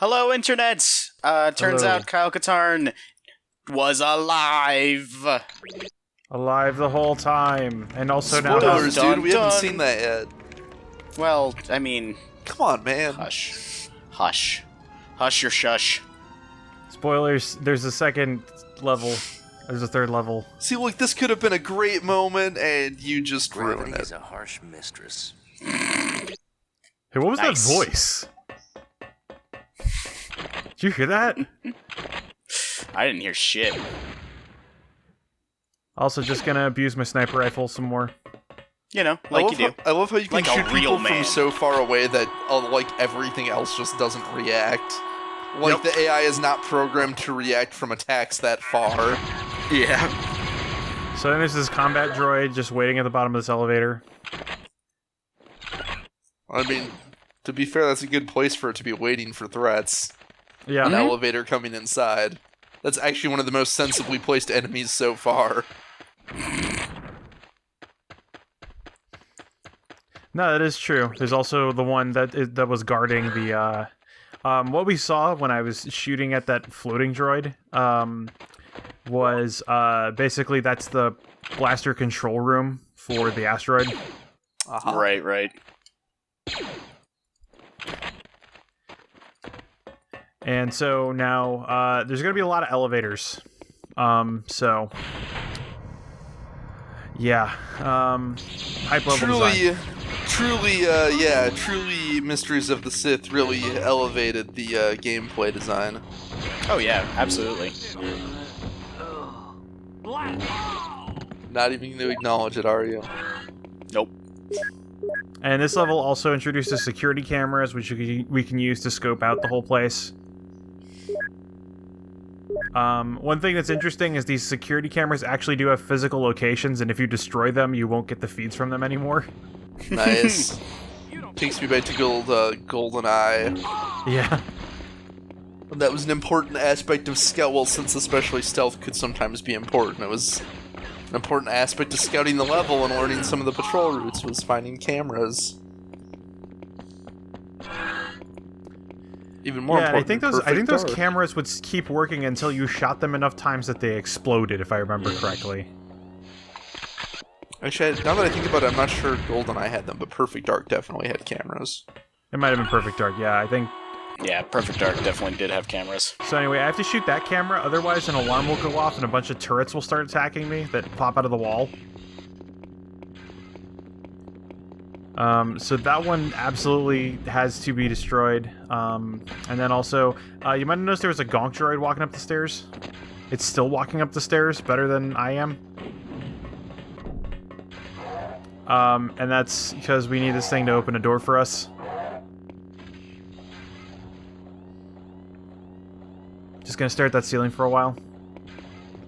Hello, internets! Turns Hello. out Kyle Katarn was alive. Alive the whole time, and also Spoilers, Dun, dude. We dun. haven't seen that yet. Well, I mean, Come on, man. hush. Hush. Hush your shush. spoilers. There's a second level. There's a third level. See, look, this could have been a great moment, and you just ruined Gravity it. is a harsh mistress. Hey, what was Nice. that voice? Did you hear that? I didn't hear shit. Also, just gonna abuse my sniper rifle some more. You know, like you do. I love how you can Like a shoot real people man. from so far away that, like, everything else just doesn't react. Like, Yep. the AI is not programmed to react from attacks that far. Yeah. So then there's this combat droid just waiting at the bottom of this elevator. I mean, to be fair, that's a good place for it to be waiting for threats. Yeah. An elevator coming inside. That's actually one of the most sensibly placed enemies so far. No, that is true. There's also the one that was guarding the. What we saw when I was shooting at that floating droid was basically that's the blaster control room for the asteroid. Uh-huh. Right. And so now there's going to be a lot of elevators. So yeah, hype level design. Truly, Mysteries of the Sith really elevated the gameplay design. Oh, yeah, absolutely. Not even going to acknowledge it, are you? Nope. And this level also introduces security cameras, which we can use to scope out the whole place. One thing that's interesting is these security cameras actually do have physical locations, and if you destroy them, you won't get the feeds from them anymore. Nice. Takes me back to GoldenEye. Yeah. That was an important aspect of scout. Well, since especially stealth could sometimes be important, it was an important aspect of scouting the level and learning some of the patrol routes was finding cameras. Even more Yeah, important. I think those Dark. cameras would keep working until you shot them enough times that they exploded, if I remember correctly. Actually, now that I think about it, I'm not sure GoldenEye had them, but Perfect Dark definitely had cameras. It might have been Perfect Dark, yeah, I think. Yeah, Perfect Dark definitely did have cameras. So anyway, I have to shoot that camera, otherwise an alarm will go off and a bunch of turrets will start attacking me that pop out of the wall. So that one absolutely has to be destroyed. And then also, you might have noticed there was a gonk droid walking up the stairs. It's still walking up the stairs, better than I am. And that's because we need this thing to open a door for us. Just gonna stare at that ceiling for a while.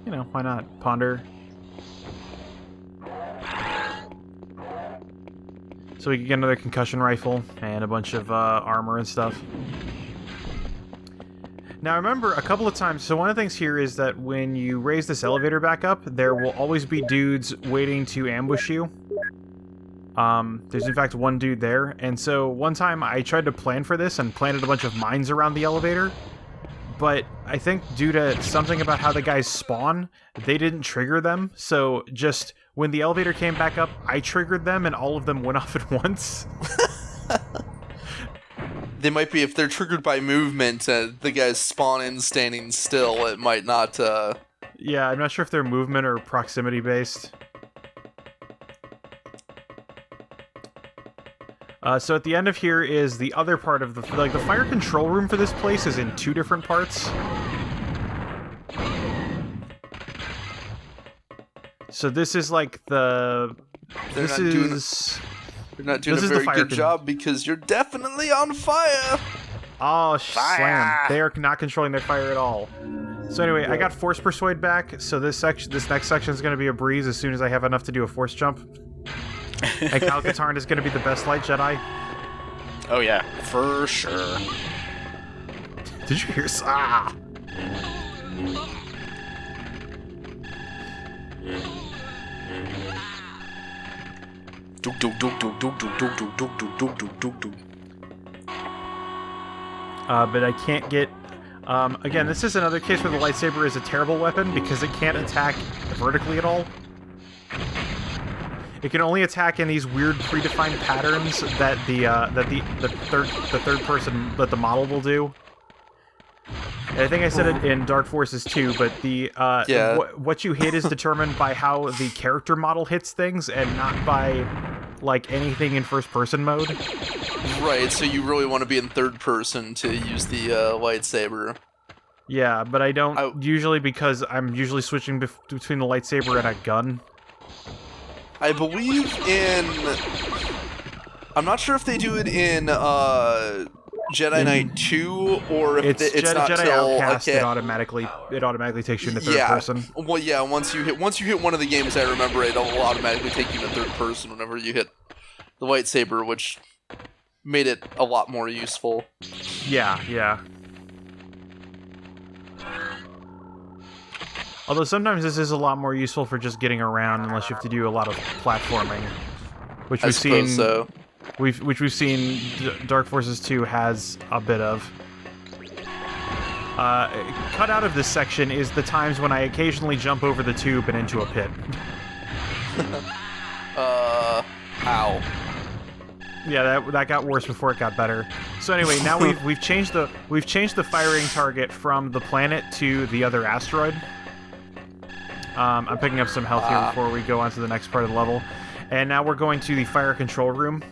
You know, why not? Ponder. So we can get another concussion rifle and a bunch of armor and stuff. Now remember, a couple of times, so one of the things here is that when you raise this elevator back up, there will always be dudes waiting to ambush you. There's in fact one dude there, and so one time I tried to plan for this and planted a bunch of mines around the elevator, but I think due to something about how the guys spawn, they didn't trigger them, so just when the elevator came back up, I triggered them and all of them went off at once. They might be, if they're triggered by movement, the guys spawn in standing still, it might not, Yeah, I'm not sure if they're movement or proximity based. So at the end of here is the other part of the fire control room for this place is in two different parts. So this is like the... They're This not doing is... You're not doing This a is the very fire good con- job because you're definitely on fire! Oh, Fire! slam. They are not controlling their fire at all. So anyway, I got Force Persuade back, so this next section is going to be a breeze as soon as I have enough to do a Force jump. And Kyle Katarn is going to be the best Light Jedi. Oh, yeah, for sure. Did you hear? Ah! but I can't get... again, this is another case where the lightsaber is a terrible weapon because it can't attack vertically at all. It can only attack in these weird predefined patterns that the third model will do. And I think I said it in Dark Forces too, but what you hit is determined by how the character model hits things, and not by like anything in first person mode. Right. So you really want to be in third person to use the lightsaber. Yeah, but I don't usually, because I'm usually switching between the lightsaber and a gun. I believe in... I'm not sure if they do it in Jedi Knight 2, or if it's not Jedi till... Outcast, it automatically takes you into third person. Well, yeah, once you hit one of the games, I remember it'll automatically take you into third person whenever you hit the lightsaber, which made it a lot more useful. Yeah. Although sometimes this is a lot more useful for just getting around, unless you have to do a lot of platforming, which we've seen. So. Which we've seen. Dark Forces 2 has a bit of. Cut out of this section is the times when I occasionally jump over the tube and into a pit. Ow. Yeah, that got worse before it got better. So anyway, now we've changed the firing target from the planet to the other asteroid. I'm picking up some health here before we go on to the next part of the level. And now we're going to the fire control room.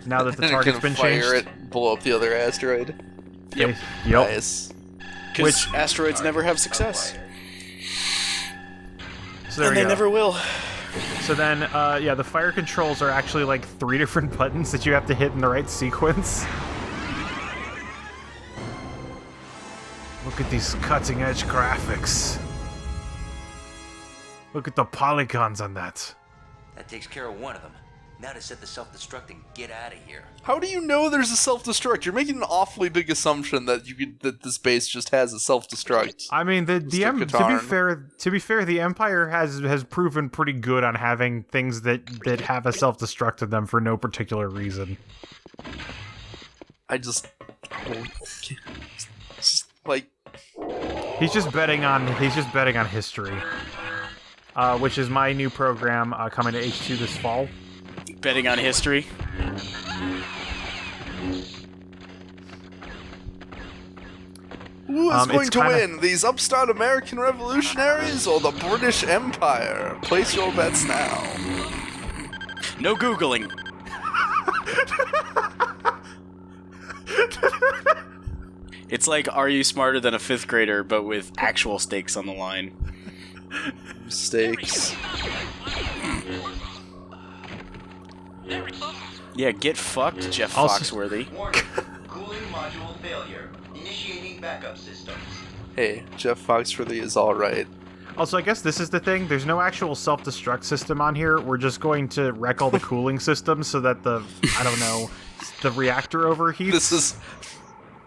Now that the target's been changed. Fire it, blow up the other asteroid. Yep. Nice. Because asteroids never have success. So and they never will. So then, the fire controls are actually like 3 different buttons that you have to hit in the right sequence. Look at these cutting-edge graphics. Look at the polygons on that. That takes care of one of them. Now to set the self-destruct and get out of here. How do you know there's a self-destruct? You're making an awfully big assumption that that this base just has a self-destruct. I mean, to be fair, the Empire has proven pretty good on having things that have a self-destruct in them for no particular reason. He's just betting on history. Which is my new program coming to H2 this fall. Betting on history. Who is going to win? These upstart American revolutionaries or the British Empire? Place your bets now. No Googling. It's like, are you smarter than a 5th grader, but with actual stakes on the line? Stakes. Yeah, get fucked, Jeff Foxworthy. Cooling module failure. Initiating backup systems. Hey, Jeff Foxworthy is alright. Also, I guess this is the thing. There's no actual self-destruct system on here. We're just going to wreck all the cooling systems so that the reactor overheats.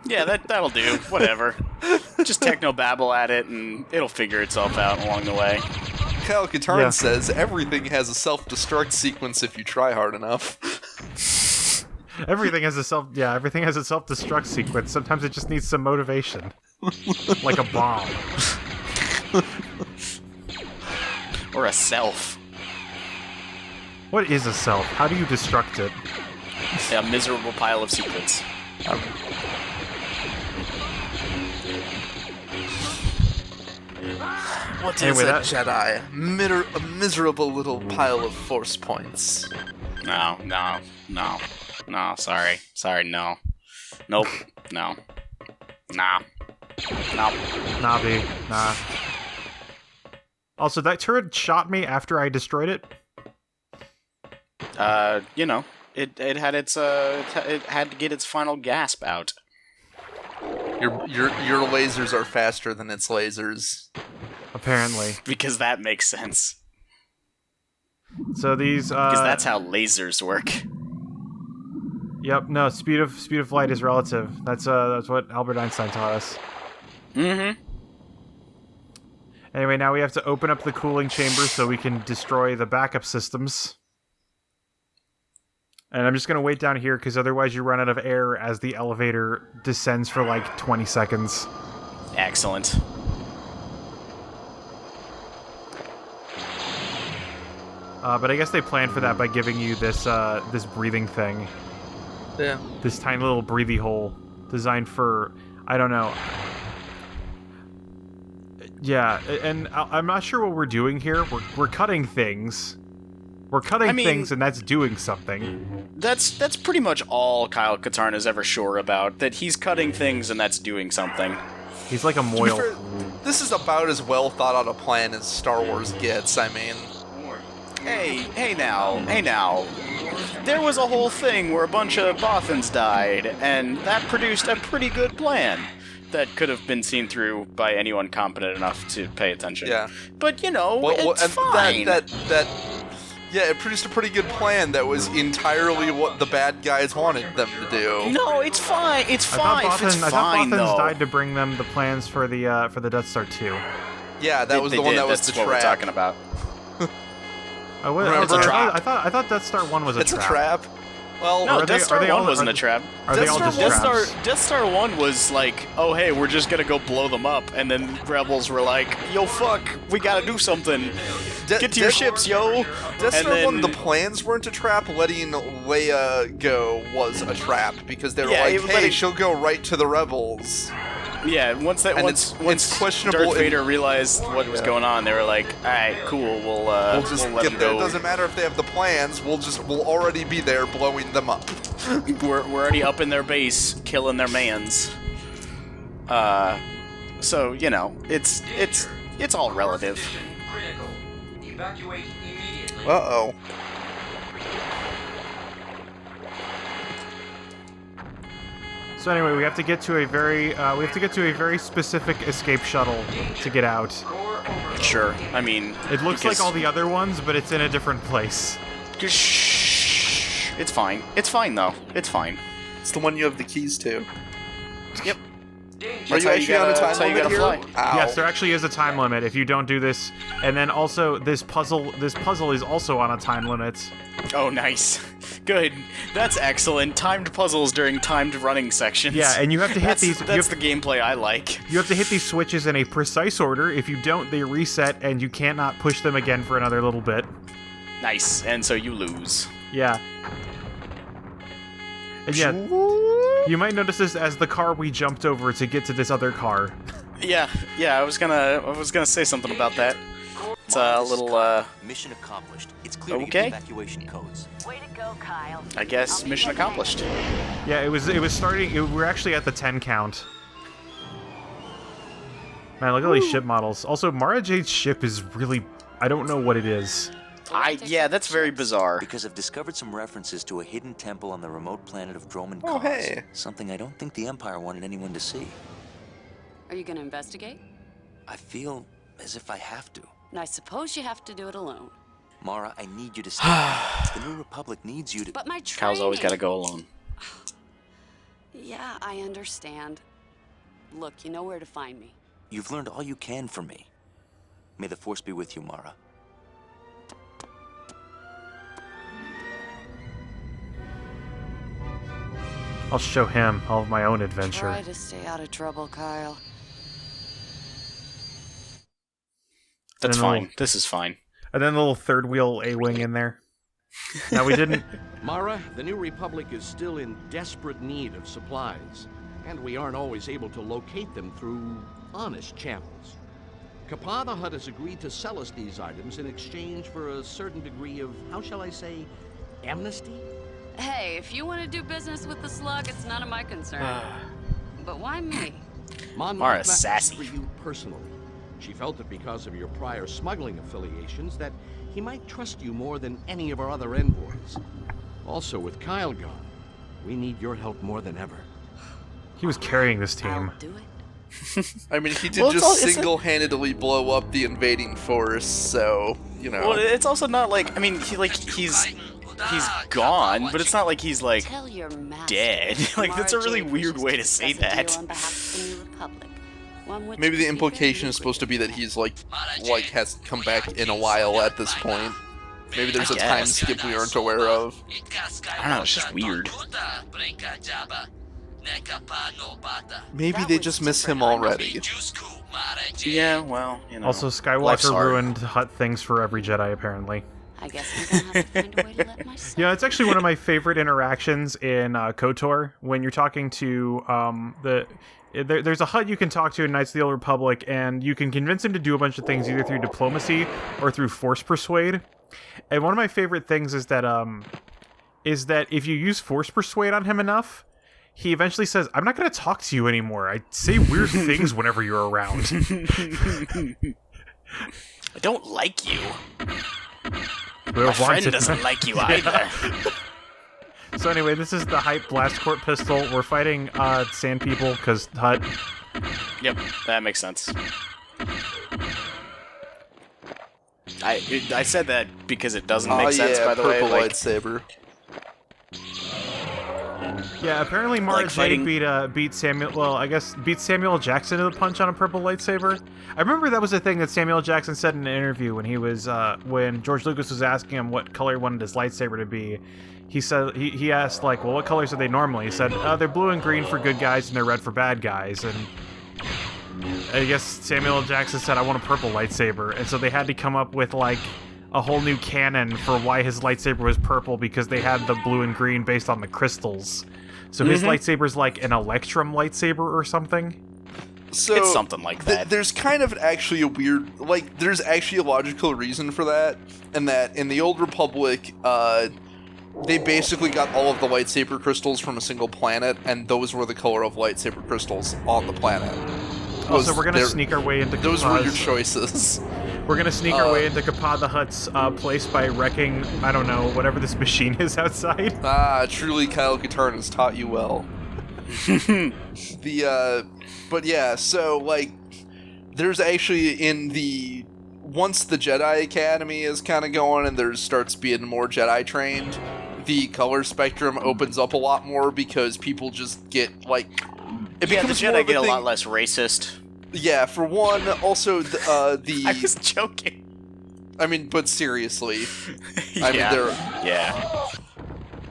Yeah, that'll do. Whatever. Just techno-babble at it, and it'll figure itself out along the way. Kyle Katarn says everything has a self-destruct sequence if you try hard enough. Everything has a self-destruct sequence. Sometimes it just needs some motivation. Like a bomb. Or a self. What is a self? How do you destruct it? A miserable pile of secrets. What is a Jedi? A miserable little pile of force points. No, sorry. No. Nope. No. Nah. Nope. Nah, B. Nah. Also, that turret shot me after I destroyed it? It had it had to get its final gasp out. Your lasers are faster than its lasers. Apparently. Because that makes sense. So these because that's how lasers work. Yep, no, speed of light is relative. That's what Albert Einstein taught us. Mm-hmm. Anyway, now we have to open up the cooling chamber so we can destroy the backup systems. And I'm just going to wait down here, because otherwise you run out of air as the elevator descends for like 20 seconds. Excellent. But I guess they planned for that by giving you this this breathing thing. Yeah. This tiny little breathy hole designed for, I don't know. Yeah, and I'm not sure what we're doing here. We're cutting things. We're cutting things, and that's doing something. That's pretty much all Kyle Katarna's ever sure about. That he's cutting things and that's doing something. He's like a To be moil. fair, this is about as well thought out a plan as Star Wars gets. I mean, Hey now. There was a whole thing where a bunch of Bothans died, and that produced a pretty good plan that could have been seen through by anyone competent enough to pay attention. Yeah. But, you know, it's and fine. Yeah, it produced a pretty good plan that was entirely what the bad guys wanted them to do. No, it's fine. It's fine. I It's thought fine, Bothans though. died to bring them the plans for the Death Star 2. Yeah, that was They the one did. that was That's the what trap. we're talking about. Oh, what, Remember? it's a trap. trap. I thought Death Star 1 was a It's trap. a trap. Well, No, are Death they- Star are they 1 all- wasn't are- a trap. Are they all just traps? Death Star 1 was like, oh hey, we're just gonna go blow them up, and then Rebels were like, yo fuck, we gotta do something. Get to your ships, yo! Death And Star 1, then- the plans weren't a trap. Letting Leia go was a trap because they were Yeah, like, it was hey, letting- she'll go right to the rebels. Yeah, once it's questionable Darth in- Vader realized what was going on, they were like, alright, cool, we'll We'll let get them there. go. It doesn't matter if they have the plans. We'll already be there blowing them up. We're already up in their base, killing their mans. So, you know, it's all relative. Critical. Evacuate immediately. Uh-oh. So anyway, we have to get to a very specific escape shuttle to get out. Sure, I mean... It looks because- like all the other ones, but it's in a different place. Shh. It's fine. It's fine, though. It's fine. It's the one you have the keys to. Yep. Are you actually on a time that's how you limit gotta here? fly. Ow. Yes, there actually is a time limit if you don't do this. And then also this puzzle is also on a time limit. Oh, nice. Good. That's excellent. Timed puzzles during timed running sections. Yeah, and you have to hit these. That's the gameplay I like. You have to hit these switches in a precise order. If you don't, they reset, and you cannot push them again for another little bit. Nice. And so you lose. Yeah. And yeah, you might notice this as the car we jumped over to get to this other car. Yeah. I was gonna say something about that. It's a little. Mission accomplished. It's clear to Okay. get the evacuation codes. Way to go, Kyle. I guess mission accomplished. Yeah, it was starting. We're actually at the 10 count. Man, look at all these ship models. Also, Mara Jade's ship is really. I don't know what it is. Yeah, that's very bizarre. Because I've discovered some references to a hidden temple on the remote planet of Droman Oh, Cause. hey. Something I don't think the Empire wanted anyone to see. Are you going to investigate? I feel as if I have to. And I suppose you have to do it alone. Mara, I need you to stay. The New Republic needs you to... But my training... Cal's always got to go alone. Yeah, I understand. Look, you know where to find me. You've learned all you can from me. May the Force be with you, Mara. I'll show him all of my own adventure. Try to stay out of trouble, Kyle. That's And fine. This is fine. And then the little third wheel A-wing in there. Now we didn't. Mara, the New Republic is still in desperate need of supplies, and we aren't always able to locate them through honest channels. Kappa the Hutt has agreed to sell us these items in exchange for a certain degree of, how shall I say, amnesty? Hey, if you want to do business with the slug, it's none of my concern. But why me? Mon Mara's Mothma asked sassy. for you personally. She felt that because of your prior smuggling affiliations that he might trust you more than any of our other envoys. Also, with Kyle gone, we need your help more than ever. He was carrying this team. I'll do it. I mean, he did Well, it's all- just it's a- single-handedly blow up the invading force, so, you know. Well, it's also not like, I mean, he's gone, but it's not like he's like Tell your master. dead. Like, that's a Mara really Jade weird wishes way to discuss say a deal that. on behalf of the New Republic. One which Maybe the could be implication very is supposed to be that he's like has come back in a while at this point. Maybe there's I a time guess. skip we aren't aware of. I don't know, it's just weird. Maybe they just miss him already. Yeah, well, you know. Also, life's Skywalker hard. ruined Hutt things for every Jedi, apparently. I guess I'm gonna have to find a way to let myself. Yeah, it's actually one of my favorite interactions in KOTOR, when you're talking to there's a Hutt you can talk to in Knights of the Old Republic, and you can convince him to do a bunch of things either through diplomacy or through force persuade. And one of my favorite things is that if you use force persuade on him enough, he eventually says, "I'm not going to talk to you anymore. I say weird things whenever you're around." I don't like you. We're My friend wanted. doesn't like you either. So anyway, this is the Hype Blast Court pistol. We're fighting Sand People, because Hutt. Yep, that makes sense. I said that because it doesn't make sense, by the way. purple Like, lightsaber. Yeah, apparently Mara Like Jade fighting- beat Samuel. Well, I guess beat Samuel Jackson to the punch on a purple lightsaber. I remember that was a thing that Samuel Jackson said in an interview when he was when George Lucas was asking him what color he wanted his lightsaber to be. He said he asked, like, well, what colors are they normally? He said they're blue and green for good guys and they're red for bad guys. And I guess Samuel Jackson said, I want a purple lightsaber, and so they had to come up with like a whole new canon for why his lightsaber was purple, because they had the blue and green based on the crystals. So his lightsaber's like an Electrum lightsaber or something. So It's something like that. There's kind of actually a weird, like, there's actually a logical reason for that, and that in the Old Republic, they basically got all of the lightsaber crystals from a single planet, and those were the color of lightsaber crystals on the planet. Also, we're gonna sneak our way into Those were your Kapaz. choices. We're gonna sneak our way into Kapaa the Hutt's place by wrecking, I don't know, whatever this machine is outside. Ah, truly Kyle Katarn has taught you well. But yeah, so, like, there's actually once the Jedi Academy is kind of going and there starts being more Jedi trained, the color spectrum opens up a lot more because people just get, like, it yeah, the becomes more Jedi of get a thing. lot less racist. Yeah, for one, also, I was joking. I mean, but seriously. Yeah. I mean, Yeah.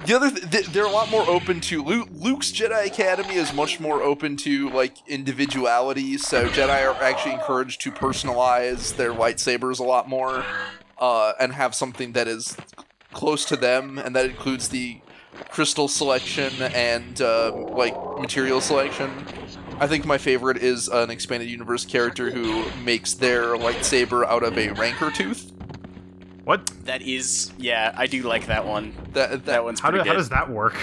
the other, they're a lot more open to Luke's Jedi Academy is much more open to, like, individuality. So Jedi are actually encouraged to personalize their lightsabers a lot more, and have something that is close to them, and that includes the crystal selection and like material selection. I think my favorite is an expanded universe character who makes their lightsaber out of a rancor tooth. What? That is, yeah, I do like that one. That one's How pretty good. does that work?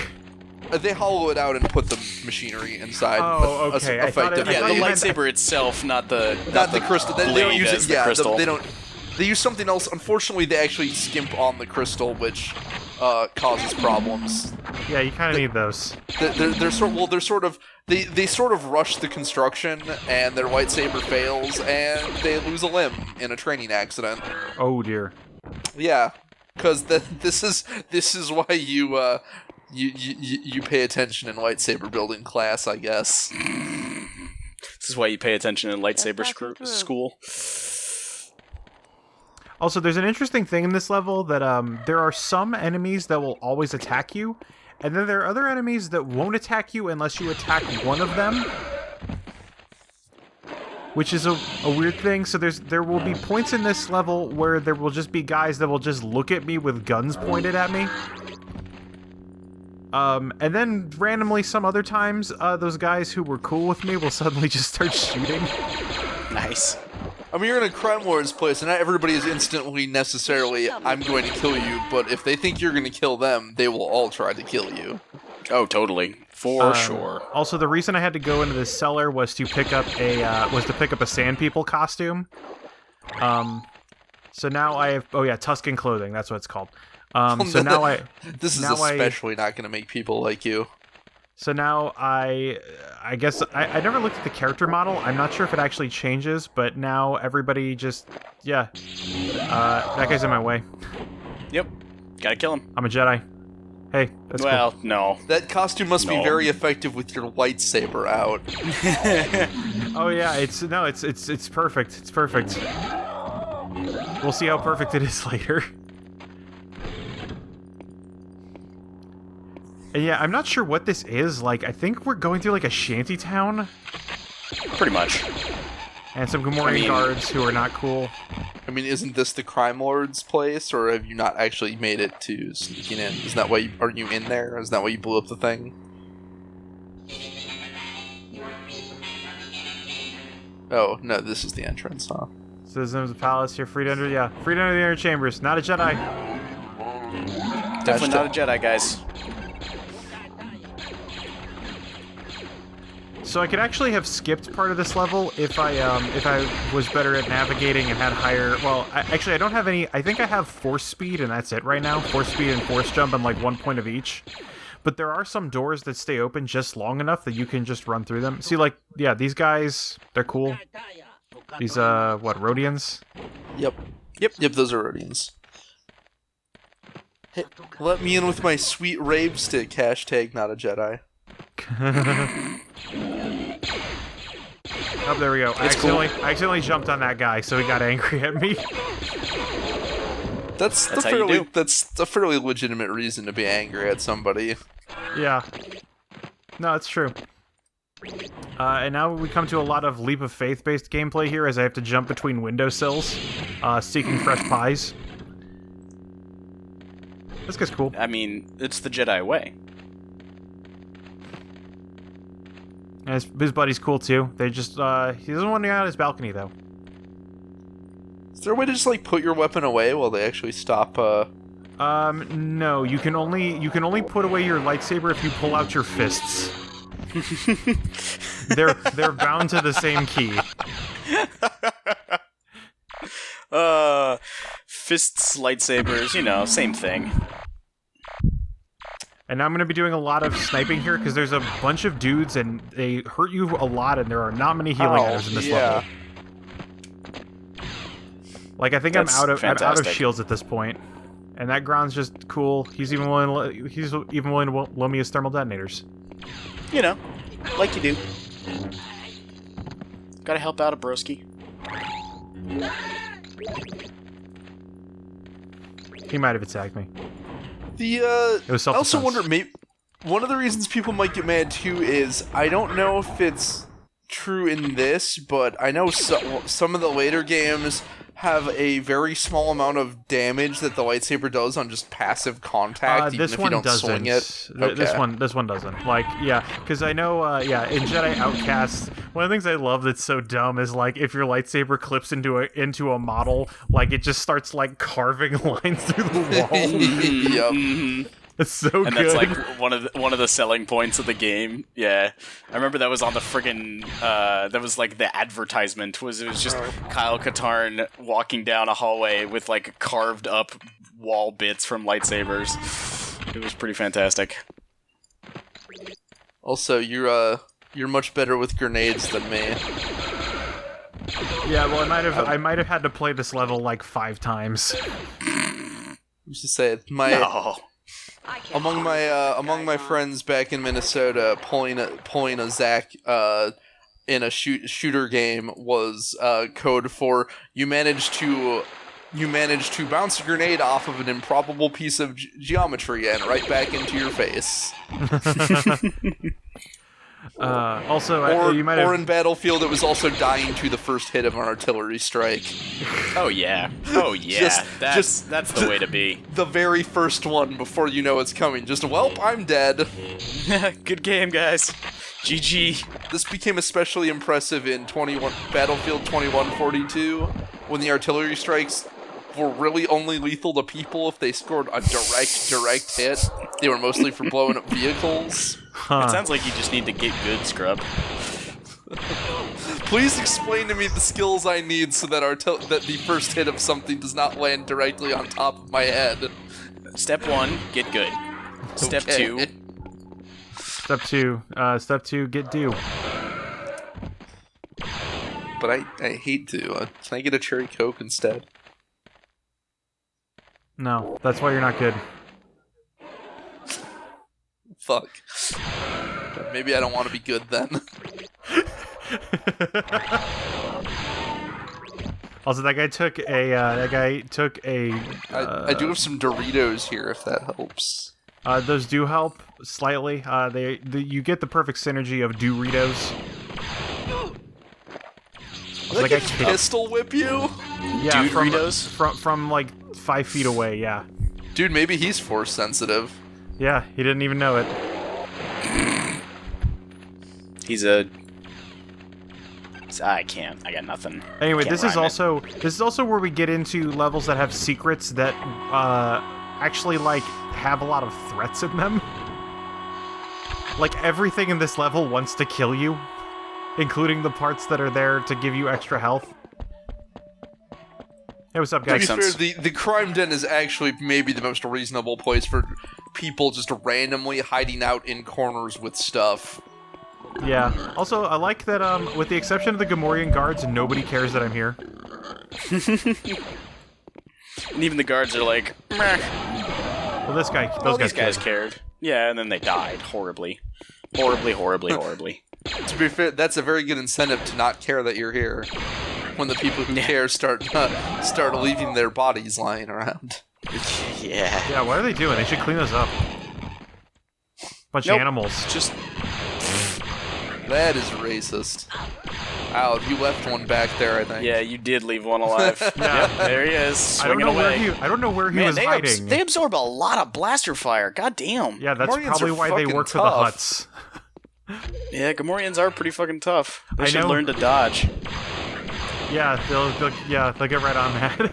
They hollow it out and put the machinery inside. Oh, okay. I thought it- effectively. Yeah, thought the you meant- lightsaber itself, not the crystal. They don't blade use as it. the Yeah, crystal. they don't. They use something else. Unfortunately, they actually skimp on the crystal, which causes problems. Yeah, you kind of need those. They're sort of they sort of rush the construction, and their lightsaber fails, and they lose a limb in a training accident. Oh dear. Yeah, because this is why you pay attention in lightsaber building class, I guess. This is why you pay attention in lightsaber school. Also, there's an interesting thing in this level that there are some enemies that will always attack you, and then there are other enemies that won't attack you unless you attack one of them, which is a weird thing. So there will be points in this level where there will just be guys that will just look at me with guns pointed at me. And then randomly some other times, those guys who were cool with me will suddenly just start shooting. Nice. I mean, you're in a crime lord's place, and not everybody is instantly necessarily, I'm going to kill you, but if they think you're going to kill them, they will all try to kill you. Oh, totally. For sure. Also, the reason I had to go into this cellar was to pick up a Sand People costume. So now I have, Tusken clothing. That's what it's called. So now This is especially not going to make people like you. So now I guess I never looked at the character model. I'm not sure if it actually changes, but now everybody just, that guy's in my way. Yep. Gotta kill him. I'm a Jedi. Hey, that's Well, no. That costume must be No. very effective with your lightsaber out. cool. Oh yeah, it's perfect. It's perfect. We'll see how perfect it is later. And yeah, I'm not sure what this is. Like, I think we're going through like a shanty town. Pretty much. And some Gamorrean guards who are not cool. I mean, isn't this the crime lord's place, or have you not actually made it to sneaking in? Isn't that why aren't you in there? Isn't that why you blew up the thing? Oh, no, this is the entrance, huh? Citizens of the palace, you're free to enter. Yeah, free to enter the inner chambers. Not a Jedi. Definitely not a Jedi, guys. So I could actually have skipped part of this level if I was better at navigating and had higher. Well, actually, I don't have any. I think I have force speed, and that's it right now. Force speed and force jump, and like 1 point of each. But there are some doors that stay open just long enough that you can just run through them. See, like, yeah, these guys, they're cool. These, what, Rhodians? Yep, those are Rhodians. Hey, let me in with my sweet rave stick, hashtag not a Jedi. Oh, there we go. I accidentally jumped on that guy, so he got angry at me. That's a fairly legitimate reason to be angry at somebody. Yeah. No, it's true. And now we come to a lot of leap of faith based gameplay here, as I have to jump between windowsills, seeking fresh pies. This guy's cool. I mean, it's the Jedi way. And his buddy's cool too. They just, he doesn't want to get out his balcony though. Is there a way to just like put your weapon away while they actually stop? No. You can only put away your lightsaber if you pull out your fists. they're bound to the same key. Fists, lightsabers, you know, same thing. And now I'm going to be doing a lot of sniping here because there's a bunch of dudes and they hurt you a lot, and there are not many healing items in this level. Like, I think I'm out of shields at this point, and that ground's just cool. He's even willing to loan me his thermal detonators. You know, like you do. Gotta help out a broski. He might have attacked me. I also self-defense. wonder, maybe one of the reasons people might get mad too is I don't know if it's true in this, but I know some of the later games have a very small amount of damage that the lightsaber does on just passive contact, even if you don't swing it. Okay. This one doesn't. Like, yeah, because I know, in Jedi Outcast, one of the things I love that's so dumb is like if your lightsaber clips into a model, like it just starts like carving lines through the wall. Yep. It's so good. And that's like one of the selling points of the game. Yeah, I remember that was on the friggin' that was like the advertisement. It was just Kyle Katarn walking down a hallway with like carved up wall bits from lightsabers. It was pretty fantastic. Also, you're much better with grenades than me. Yeah, well, I might have had to play this level like 5 times. I used to say No. Among my friends back in Minnesota, pulling a Zach in a shooter game was code for you managed to bounce a grenade off of an improbable piece of geometry and right back into your face. Or in Battlefield, it was also dying to the first hit of an artillery strike. Oh yeah. That's the way to be. The very first one before you know it's coming. Just, welp, I'm dead. Good game, guys. GG. This became especially impressive in Battlefield 2142, when the artillery strikes were really only lethal to people if they scored a direct hit. They were mostly for blowing up vehicles. Huh. It sounds like you just need to get good, scrub. Please explain to me the skills I need so that that the first hit of something does not land directly on top of my head. Step 1, get good. Step Okay. 2. Step 2, get due. But I hate to. Can I get a cherry Coke instead? No, that's why you're not good. Fuck. Maybe I don't want to be good then. Also, that guy took a. I do have some Doritos here, if that helps. Those do help slightly. You get the perfect synergy of Doritos. They can pistol whip you? Yeah, Doritos? from like 5 feet away. Yeah. Dude, maybe he's force sensitive. Yeah, he didn't even know it. I can't. I got nothing. Anyway, Can't this is rhyme it. also where we get into levels that have secrets that actually like have a lot of threats in them. Like everything in this level wants to kill you, including the parts that are there to give you extra health. Hey, what's up, To be guys? fair, the crime den is actually maybe the most reasonable place for people just randomly hiding out in corners with stuff. Yeah. Also, I like that, with the exception of the Gamorrean guards, nobody cares that I'm here. And even the guards are like, meh. Well, those These guys cared. cared. Yeah, and then they died horribly. Horribly. To be fair, that's a very good incentive to not care that you're here. When the people who care start leaving their bodies lying around. Yeah. Yeah, what are they doing? They should clean us up. Bunch of animals. Just That is racist. Ow, you left one back there, I think. yeah, you did leave one alive. Yeah. There he is, I don't swinging know away. where he Man, was hiding. they absorb a lot of blaster fire. God damn. Yeah, that's Gamorreans probably are why they fucking work for the tough. Huts. Yeah, Gamorreans are pretty fucking tough. They I should know. learn to dodge. Yeah, they'll get right on that.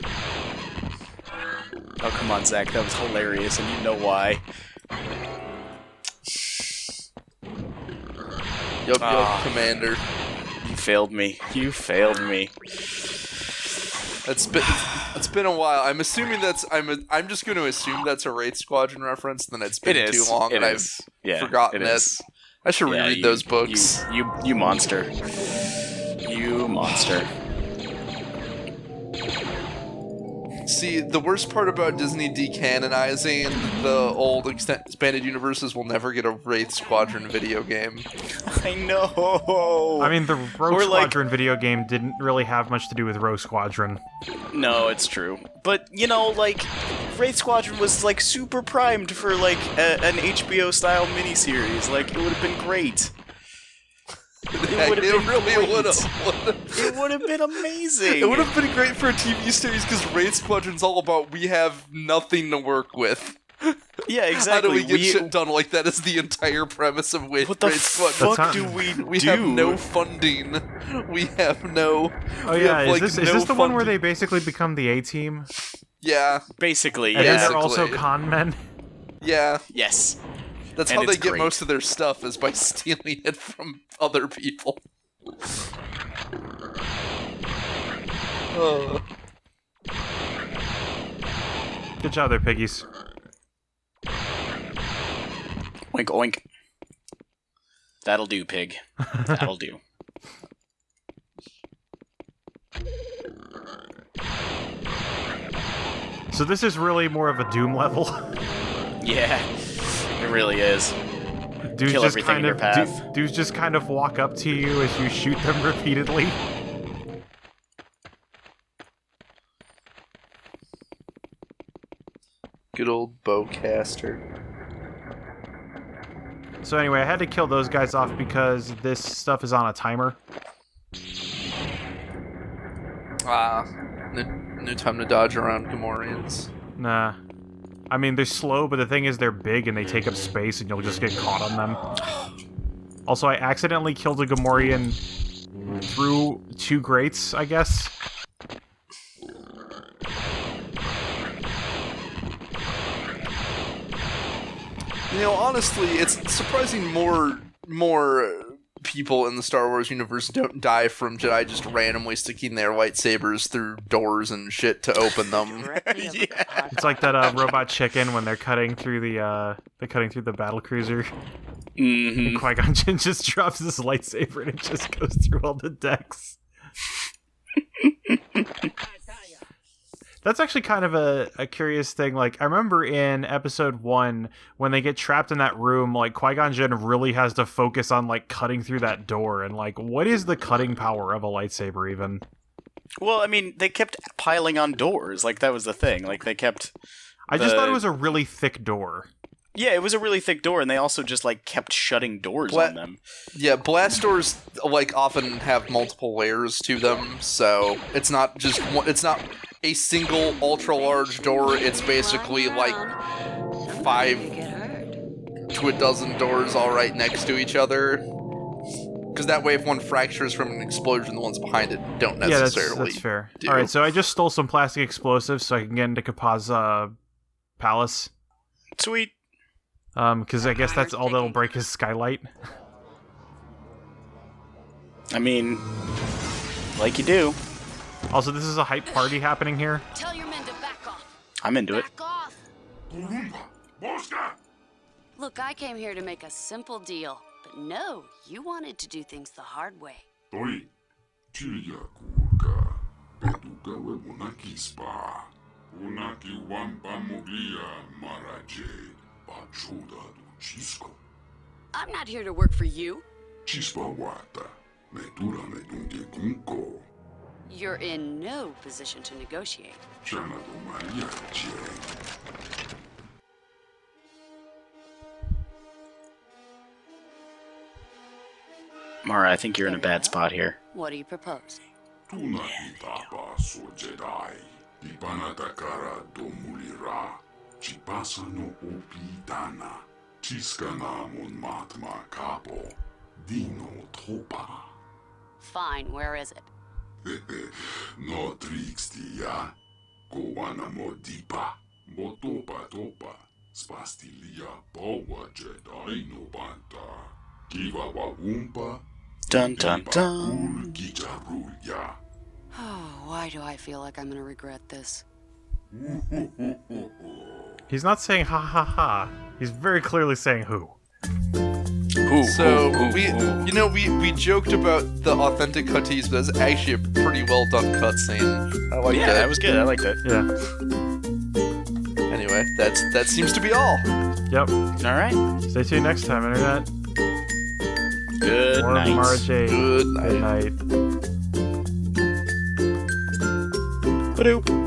Oh, come on, Zach. That was hilarious, and you know why. Yup, Commander. You failed me. You failed me. It's been a while. I'm assuming I'm just going to assume that's a Wraith Squadron reference. Then it's been It is. too long, It and is. I've forgotten it it. is. I should Yeah, reread you- those books. You monster. You monster. See, the worst part about Disney decanonizing the old expanded universes, will never get a Wraith Squadron video game. I know. I mean, the Rogue Or, like- Squadron video game didn't really have much to do with Rogue Squadron. No, it's true. But, you know, like, Wraith Squadron was, like, super primed for, like, an HBO-style miniseries. Like, it would have been great. It would've been really great. would have. It would have been amazing. It would have been great for a TV series because Wraith Squadron's all about we have nothing to work with. Yeah, How exactly. do we get shit done? Like that is the entire premise of Wraith What the Squadron. fuck do we We do? have no funding. We have no. Oh we yeah, have, like, is no this the one where funding. they basically become the A-team? Yeah, Basically, And then yeah. they're also Basically. con men? yeah. Yes. That's And how they it's get great. most of their stuff is by stealing it from other people. Good job there, piggies. Oink, oink. That'll do, pig. That'll do. So this is really more of a Doom level. Yeah. It really is. Dudes Kill just everything kind in your of path. dudes just kind of walk up to you as you shoot them repeatedly. Good old bowcaster. So anyway, I had to kill those guys off because this stuff is on a timer. No time to dodge around Gamorreans. Nah. I mean, they're slow, but the thing is they're big and they take up space and you'll just get caught on them. Also, I accidentally killed a Gamorrean through 2 grates, I guess. You know, honestly, it's surprising more people in the Star Wars universe don't die from Jedi just randomly sticking their lightsabers through doors and shit to open them. It's like that robot chicken when they're cutting through the battle cruiser. Mm-hmm. And Qui-Gon Jinn just drops his lightsaber and it just goes through all the decks. That's actually kind of a curious thing. Like, I remember in episode 1, when they get trapped in that room, like, Qui-Gon Jinn really has to focus on, like, cutting through that door. And, like, what is the cutting power of a lightsaber, even? Well, I mean, they kept piling on doors. Like, that was the thing. Like, they kept... I just thought it was a really thick door. Yeah, it was a really thick door, and they also just like kept shutting doors on them. Yeah, blast doors like often have multiple layers to them, so it's not just one, it's not a single ultra large door. It's basically like 5 to a dozen doors all right next to each other. Because that way, if one fractures from an explosion, the ones behind it don't necessarily. Yeah, that's fair. do. All right, so I just stole some plastic explosives so I can get into Kapa's palace. Sweet. Because I guess that's all that'll break his skylight. I mean, like you do. Also, this is a hype party happening here. Tell your men to back off. I'm into it. Back off. Look, I came here to make a simple deal. But no, you wanted to do things the hard way. I'm not here to work for you. You're in no position to negotiate. Mara, I think you're in a bad spot here. What do you propose? Fine, where is it? No trickstia, gowana modipa, motopa topa, spastilia powa Jedi no banta, kiva wa umpa, Dun dun dun. gijarulia. Oh, why do I feel like I'm gonna regret this? He's not saying ha ha ha. He's very clearly saying who. So we joked about the authentic cutscenes, but it's actually a pretty well done cutscene. I like Yeah, that. that was good. I liked it. Yeah. Anyway, that seems to be all. Yep. All right. Stay tuned next time, Internet. Good More night. Mara Jade. Good night. Good night. Ba-doop.